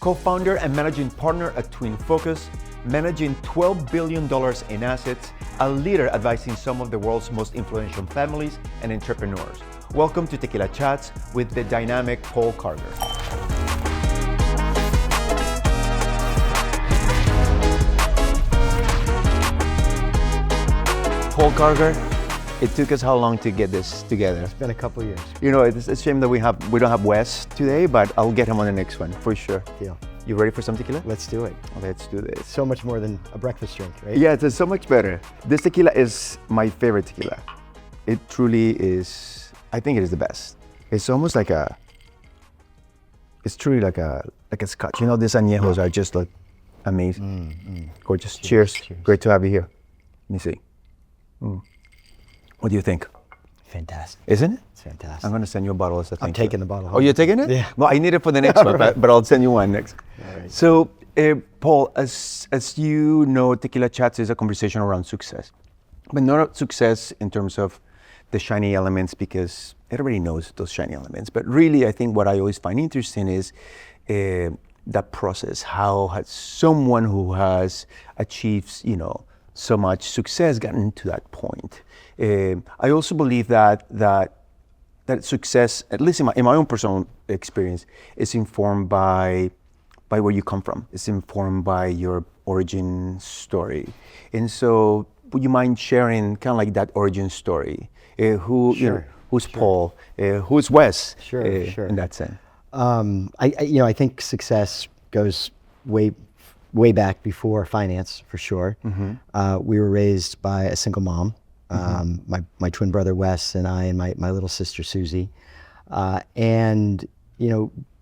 co-founder and managing partner at TwinFocus, managing $12 billion in assets, a leader advising some of the world's most influential families and entrepreneurs. Welcome to Tequila Chats with the dynamic Paul Karger. Paul Karger, it took us how long to get this together? It's been a couple years. You know, it's a shame that we don't have Wes today, but I'll get him on the next one for sure. Deal. You ready for some tequila? Let's do it. Let's do this. So much more than a breakfast drink, right? Yeah, it's so much better. This tequila is my favorite tequila. It truly is. I think it is the best. It's almost like it's truly like a scotch. You know, these añejos are just like amazing. Gorgeous. Cheers. Great to have you here. Let me see. What do you think? Fantastic. Isn't it? It's fantastic. I'm going to send you a bottle as a thank you. I'm taking the bottle home. Oh, you're taking it? Yeah. Well, I need it for the next one, but I'll send you one next. All right. So, Paul, as you know, Tequila Chats is a conversation around success, but not success in terms of the shiny elements, because everybody knows those shiny elements. But really, I think what I always find interesting is that process. How has someone who has achieved, so much success gotten to that point? I also believe that success, at least in my own personal experience, is informed by where you come from. It's informed by your origin story. And so, would you mind sharing kind of like that origin story? Sure. Who's Paul? Who's Wes? Sure. In that sense. I think success goes way back before finance, for sure. We were raised by a single mom. My twin brother Wes and I and my little sister Susie, and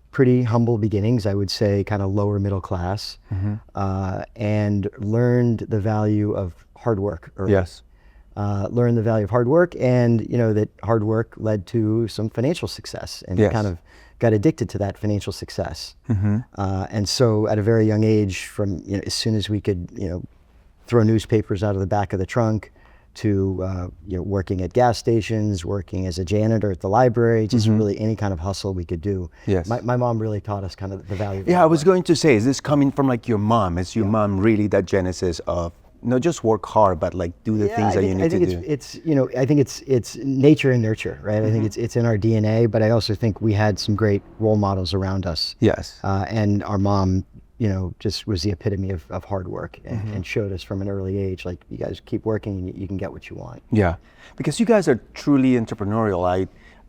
pretty humble beginnings, I would say, kind of lower middle class, and learned the value of hard work early. Yes. Learned the value of hard work, and that hard work led to some financial success, and Yes. kind of got addicted to that financial success. And so at a very young age, from as soon as we could throw newspapers out of the back of the trunk, to working at gas stations, working as a janitor at the library, just really any kind of hustle we could do. Yes. My mom really taught us kind of the value of Yeah, I hard was work. going to say, is this coming from like your mom? Is your mom really that genesis of not just work hard, but like do the things that you need to do? I think it's nature and nurture, right? I think it's in our DNA, but I also think we had some great role models around us. Yes. And our mom, just was the epitome of hard work, and showed us from an early age, like, you guys keep working and you can get what you want. Yeah, because you guys are truly entrepreneurial.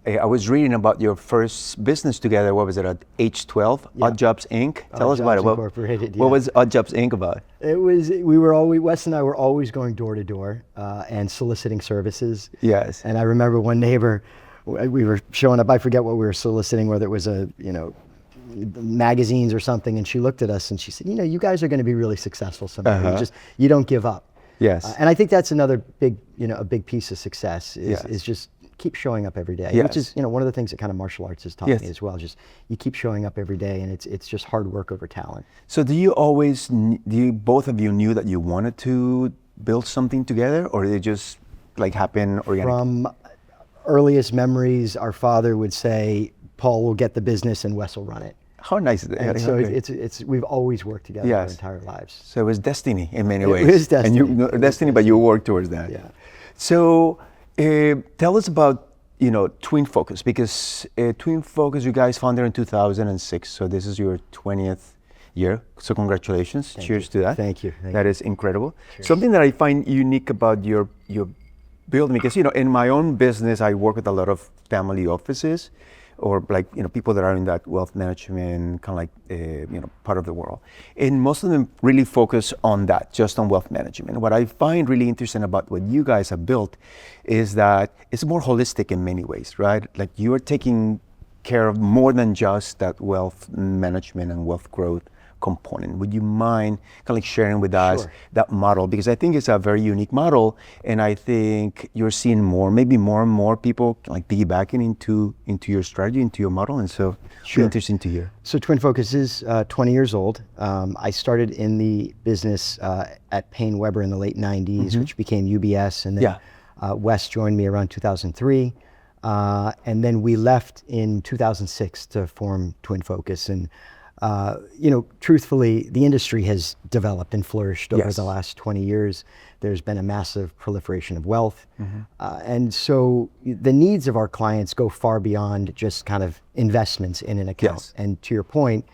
I was reading about your first business together. What was it, at age 12? Yeah. Odd Jobs Inc. Tell us about it. Incorporated, What yeah. was Odd Jobs Inc. about? Wes and I were always going door to door and soliciting services. Yes. And I remember one neighbor, we were showing up, I forget what we were soliciting, whether it was magazines or something, and she looked at us and she said, you guys are going to be really successful someday. You don't give up. Yes. And I think that's another big, a big piece of success Yes. is just keep showing up every day, Yes. which is, one of the things that kind of martial arts has taught Yes. me as well. Just you keep showing up every day, and it's just hard work over talent. So both of you knew that you wanted to build something together, or did it just like happen organically? From earliest memories, our father would say, Paul will get the business and Wes will run it. How nice is that? And so it's we've always worked together our entire lives. So it was destiny in many It ways. was destiny. And destiny, but you worked towards that. Yeah. So tell us about TwinFocus, because TwinFocus, you guys founded in 2006. So this is your 20th year. So congratulations. Cheers to that. Thank you. That is incredible. Cheers. Something that I find unique about your building, because in my own business, I work with a lot of family offices, or like people that are in that wealth management kind of like part of the world, and most of them really focus on that, just on wealth management. What I find really interesting about what you guys have built is that it's more holistic in many ways, right? Like you are taking care of more than just that wealth management and wealth growth component. Would you mind kind of like sharing with us that model? Because I think it's a very unique model, and I think you're seeing maybe more and more people like piggybacking into your strategy, into your model, and so it's interesting to hear. So TwinFocus is 20 years old. I started in the business at Payne Weber in the late 90s, which became UBS, and then Wes joined me around 2003. And then we left in 2006 to form TwinFocus. And Truthfully, the industry has developed and flourished over Yes. the last 20 years. There's been a massive proliferation of wealth. And so the needs of our clients go far beyond just kind of investments in an account. Yes. And to your point,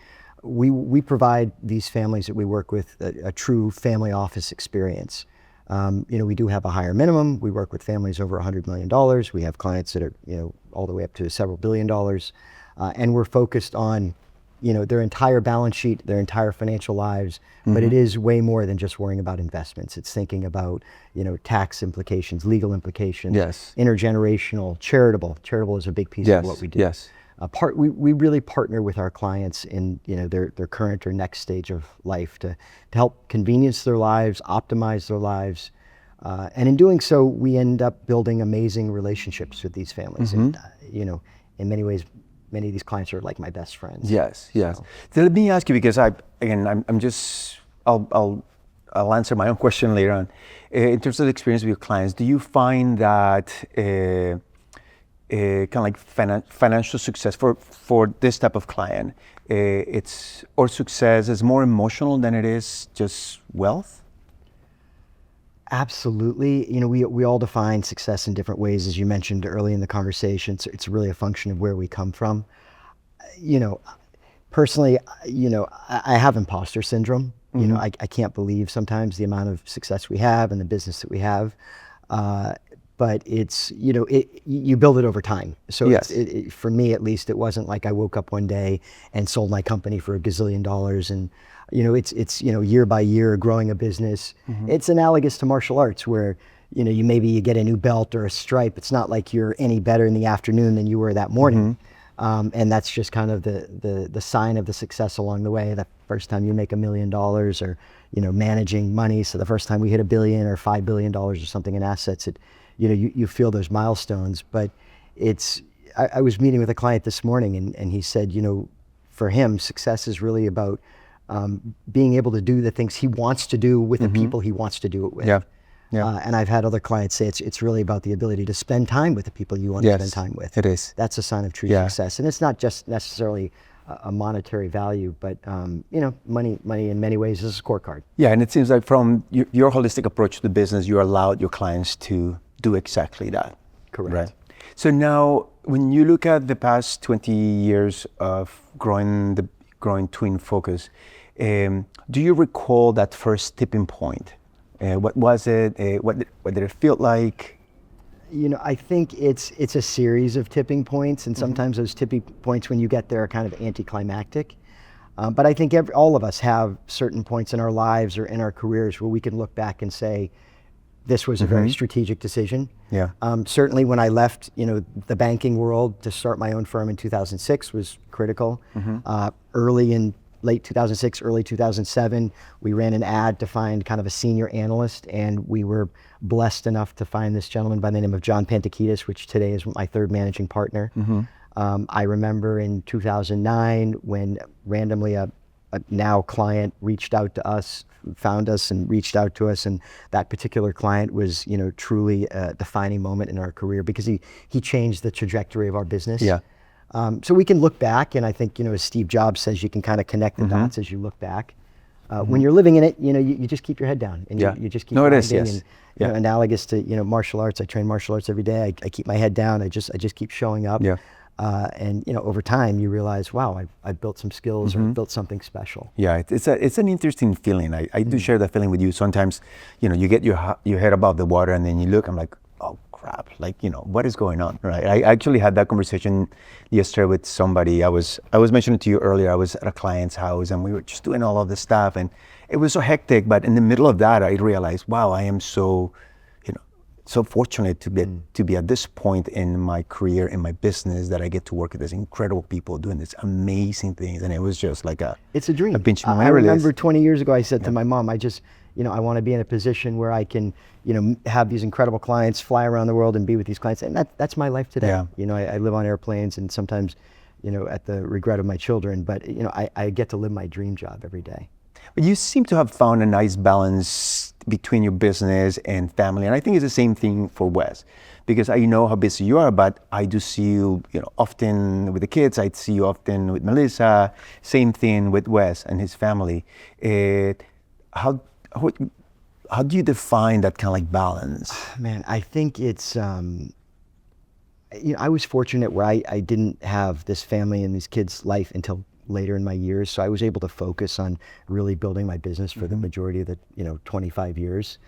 we provide these families that we work with a true family office experience. We do have a higher minimum. We work with families over $100 million. We have clients that are, all the way up to several $billion. And we're focused on, their entire balance sheet, their entire financial lives. But it is way more than just worrying about investments. It's thinking about, tax implications, legal implications, Yes. intergenerational, charitable. Charitable is a big piece of what we do. Yes. We really partner with our clients in their current or next stage of life to help convenience their lives, optimize their lives, and in doing so, we end up building amazing relationships with these families. And in many ways, many of these clients are like my best friends. Yes. So let me ask you, because I'll answer my own question later on. In terms of the experience with your clients, do you find that kind of like financial success for this type of client, success is more emotional than it is just wealth? Absolutely. We all define success in different ways, as you mentioned early in the conversation. So it's really a function of where we come from. Personally, I have imposter syndrome. I can't believe sometimes the amount of success we have and the business that we have. But it's, you build it over time. So Yes. For me, at least, it wasn't like I woke up one day and sold my company for $1 gazillion. And, it's year by year growing a business. It's analogous to martial arts where, you get a new belt or a stripe. It's not like you're any better in the afternoon than you were that morning. And that's just kind of the sign of the success along the way. The first time you make $1 million or, managing money. So the first time we hit $1 billion or $5 billion or something in assets, you feel those milestones. But I was meeting with a client this morning and he said, for him, success is really about being able to do the things he wants to do with the people he wants to do it with. Yeah. And I've had other clients say it's really about the ability to spend time with the people you want to spend time with. It is. That's a sign of true success. And it's not just necessarily a monetary value, but money in many ways is a scorecard. Yeah, and it seems like from your holistic approach to the business, you allowed your clients to do exactly that. Correct. Right. So now, when you look at the past 20 years of growing TwinFocus, do you recall that first tipping point? What was it? What did it feel like? I think it's a series of tipping points, and sometimes those tipping points, when you get there, are kind of anticlimactic. But I think all of us have certain points in our lives or in our careers where we can look back and say, this was a very strategic decision. Yeah. Certainly when I left, the banking world to start my own firm in 2006 was critical. Early in late 2006, early 2007, we ran an ad to find kind of a senior analyst, and we were blessed enough to find this gentleman by the name of John Pantakidis, which today is my third managing partner. I remember in 2009 when randomly a now client reached out to us, found us and reached out to us, and that particular client was, truly a defining moment in our career because he changed the trajectory of our business. Yeah. So we can look back, and I think, as Steve Jobs says, you can kind of connect the dots as you look back. When you're living in it, you just keep your head down and you just keep grinding. Yes. And, analogous to, martial arts, I train martial arts every day. I keep my head down. I just keep showing up. Yeah. And over time you realize, wow, I've built some skills or built something special. Yeah, it's an interesting feeling. I do share that feeling with you. Sometimes, you get your head above the water and then you look, I'm like, oh crap, what is going on, right? I actually had that conversation yesterday with somebody. I was mentioning to you earlier, I was at a client's house and we were just doing all of this stuff and it was so hectic, but in the middle of that, I realized, wow, I am so fortunate to be at this point in my career, in my business, that I get to work with these incredible people doing these amazing things. And it was just like it's a dream. A pinch in I my remember 20 years ago, I said to my mom, I want to be in a position where I can, have these incredible clients, fly around the world and be with these clients. And that's my life today. Yeah. I live on airplanes and sometimes, at the regret of my children, but, I get to live my dream job every day. But you seem to have found a nice balance between your business and family, and I think it's the same thing for Wes, because I know how busy you are, but I do see you, often with the kids. I see you often with Melissa. Same thing with Wes and his family. How do you define that kind of like balance? Man, I think it's, I was fortunate where I didn't have this family and these kids' life until later in my years. So I was able to focus on really building my business for the majority of the, 25 years.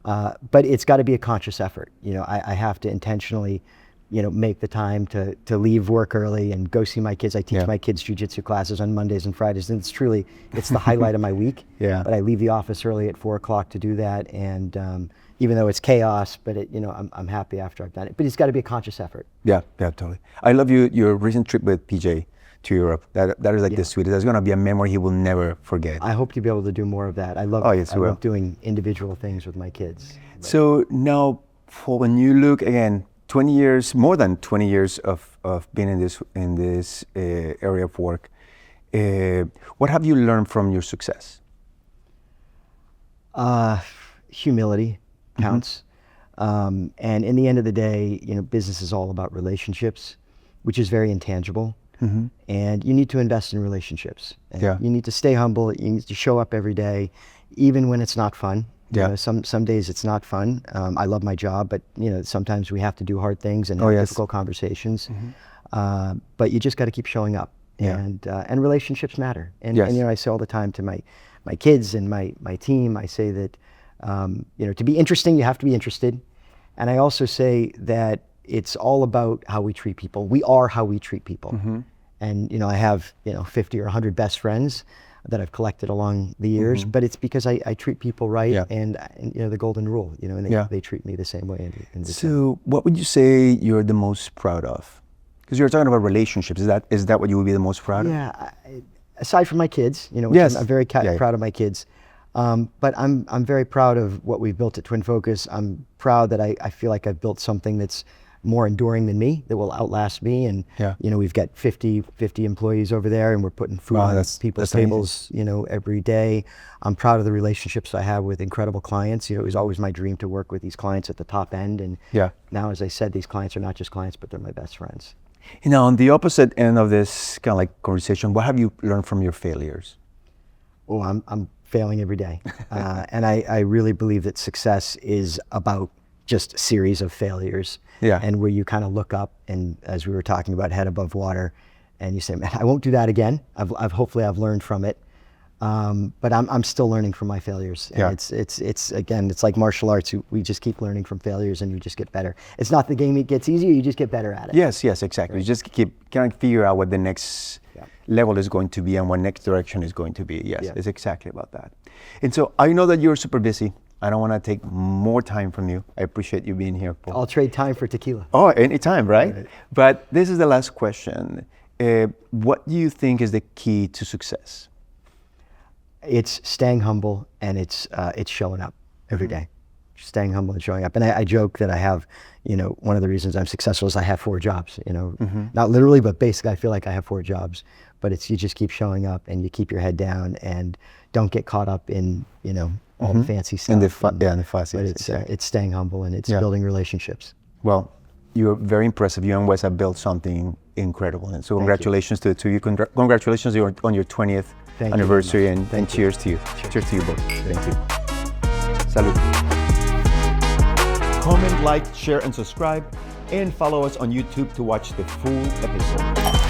But it's got to be a conscious effort. I have to intentionally, make the time to leave work early and go see my kids. I teach my kids jiu-jitsu classes on Mondays and Fridays, and it's the highlight of my week. Yeah. But I leave the office early at 4:00 to do that. And even though it's chaos, but I'm happy after I've done it. But it's got to be a conscious effort. Yeah, totally. I love your recent trip with PJ to Europe. That is like the sweetest. That's gonna be a memory he will never forget. I hope to be able to do more of that. I love doing individual things with my kids. So now, for when you look again, 20 years, more than 20 years of being in this area of work, what have you learned from your success? Humility counts. And in the end of the day, business is all about relationships, which is very intangible. And you need to invest in relationships. And you need to stay humble. You need to show up every day, even when it's not fun. Some days it's not fun. I love my job, but sometimes we have to do hard things and have difficult conversations. But you just got to keep showing up. And relationships matter. And I say all the time to my kids and my team, I say that to be interesting, you have to be interested. And I also say that it's all about how we treat people. We are how we treat people. And I have 50 or 100 best friends that I've collected along the years, but it's because I treat people right, and the golden rule, and they treat me the same way. So what would you say you're the most proud of? Because you're talking about relationships. Is that what you would be the most proud of? Yeah, aside from my kids, I'm very proud of my kids. But I'm very proud of what we've built at TwinFocus. I'm proud that I feel like I've built something that's more enduring than me, that will outlast me. And we've got 50 employees over there, and we're putting food on people's tables, every day. I'm proud of the relationships I have with incredible clients. It was always my dream to work with these clients at the top end. And now, as I said, these clients are not just clients, but they're my best friends. On the opposite end of this kind of like conversation, what have you learned from your failures? Oh, I'm failing every day. And I really believe that success is about just a series of failures. And where you kind of look up, and as we were talking about, head above water, and you say, man, I won't do that again. Hopefully I've learned from it. But I'm still learning from my failures. And it's like martial arts. We just keep learning from failures, and you just get better. It's not the game it gets easier, you just get better at it. Yes, exactly. Right. You just keep kind of figure out what the next level is going to be and what next direction is going to be. Yes, it's exactly about that. And so I know that you're super busy. I don't want to take more time from you. I appreciate you being here, Paul. I'll trade time for tequila. Oh, anytime, right? But this is the last question. What do you think is the key to success? It's staying humble, and it's showing up every day. Staying humble and showing up. And I joke that I have, one of the reasons I'm successful is I have 4 jobs, not literally, but basically I feel like I have 4 jobs. But it's, you just keep showing up, and you keep your head down, and don't get caught up in, all the fancy stuff. And the fussy. But it's staying humble, and it's building relationships. Well, you're very impressive. You and Wes have built something incredible. And so congratulations to you. Congratulations on your 20th anniversary, and cheers to you. Cheers to you both. Thank you. Salud. Comment, like, share, and subscribe, and follow us on YouTube to watch the full episode.